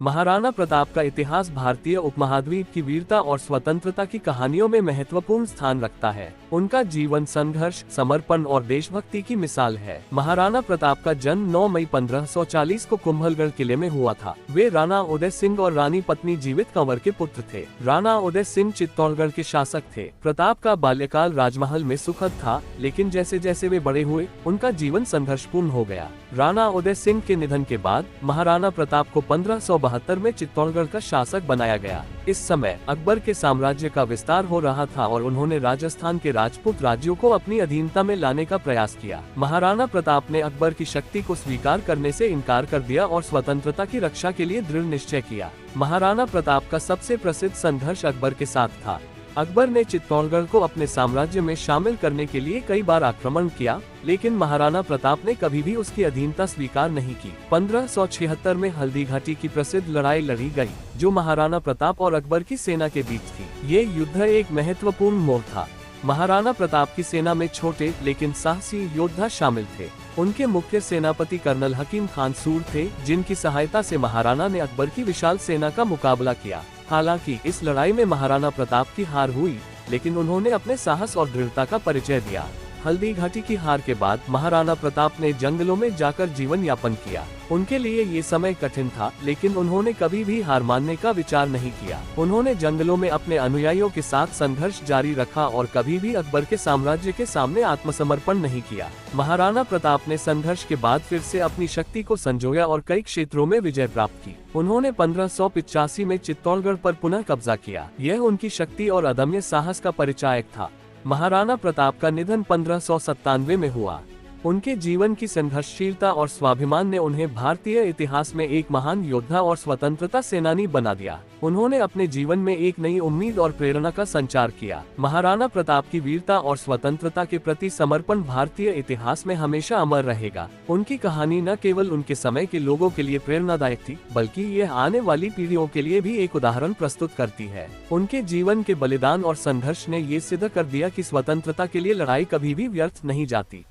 महाराणा प्रताप का इतिहास भारतीय उपमहाद्वीप की वीरता और स्वतंत्रता की कहानियों में महत्वपूर्ण स्थान रखता है। उनका जीवन संघर्ष, समर्पण और देशभक्ति की मिसाल है। महाराणा प्रताप का जन्म 9 मई 1540 को कुंभलगढ़ किले में हुआ था। वे राणा उदय सिंह और रानी पत्नी जीवित कंवर के पुत्र थे। राणा उदय सिंह चित्तौड़गढ़ के शासक थे। प्रताप का बाल्यकाल राजमहल में सुखद था, लेकिन जैसे जैसे वे बड़े हुए, उनका जीवन संघर्षपूर्ण हो गया। राणा उदय सिंह के निधन के बाद महाराणा प्रताप को 1572 में चित्तौड़गढ़ का शासक बनाया गया। इस समय अकबर के साम्राज्य का विस्तार हो रहा था और उन्होंने राजस्थान के राजपूत राज्यों को अपनी अधीनता में लाने का प्रयास किया। महाराणा प्रताप ने अकबर की शक्ति को स्वीकार करने से इनकार कर दिया और स्वतंत्रता की रक्षा के लिए दृढ़ निश्चय किया। महाराणा प्रताप का सबसे प्रसिद्ध संघर्ष अकबर के साथ था। अकबर ने चित्तौड़गढ़ को अपने साम्राज्य में शामिल करने के लिए कई बार आक्रमण किया, लेकिन महाराणा प्रताप ने कभी भी उसकी अधीनता स्वीकार नहीं की। 1576 में हल्दी घाटी की प्रसिद्ध लड़ाई लड़ी गई, जो महाराणा प्रताप और अकबर की सेना के बीच थी। ये युद्ध एक महत्वपूर्ण मोड़ था। महाराणा प्रताप की सेना में छोटे लेकिन साहसी योद्धा शामिल थे। उनके मुख्य सेनापति कर्नल हकीम खान सूर थे, जिनकी सहायता से महाराणा ने अकबर की विशाल सेना का मुकाबला किया। हालांकि इस लड़ाई में महाराणा प्रताप की हार हुई, लेकिन उन्होंने अपने साहस और दृढ़ता का परिचय दिया। हल्दी घाटी की हार के बाद महाराणा प्रताप ने जंगलों में जाकर जीवन यापन किया। उनके लिए ये समय कठिन था, लेकिन उन्होंने कभी भी हार मानने का विचार नहीं किया। उन्होंने जंगलों में अपने अनुयायियों के साथ संघर्ष जारी रखा और कभी भी अकबर के साम्राज्य के सामने आत्मसमर्पण नहीं किया। महाराणा प्रताप ने संघर्ष के बाद फिर से अपनी शक्ति को संजोया और कई क्षेत्रों में विजय प्राप्त की। उन्होंने 1585 में चित्तौड़गढ़ पर पुनः कब्जा किया। यह उनकी शक्ति और अदम्य साहस का परिचायक था। महाराणा प्रताप का निधन 1597 में हुआ। उनके जीवन की संघर्षशीलता और स्वाभिमान ने उन्हें भारतीय इतिहास में एक महान योद्धा और स्वतंत्रता सेनानी बना दिया। उन्होंने अपने जीवन में एक नई उम्मीद और प्रेरणा का संचार किया। महाराणा प्रताप की वीरता और स्वतंत्रता के प्रति समर्पण भारतीय इतिहास में हमेशा अमर रहेगा। उनकी कहानी न केवल उनके समय के लोगों के लिए प्रेरणादायक थी, बल्कि यह आने वाली पीढ़ियों के लिए भी एक उदाहरण प्रस्तुत करती है। उनके जीवन के बलिदान और संघर्ष ने ये सिद्ध कर दिया कि स्वतंत्रता के लिए लड़ाई कभी भी व्यर्थ नहीं जाती।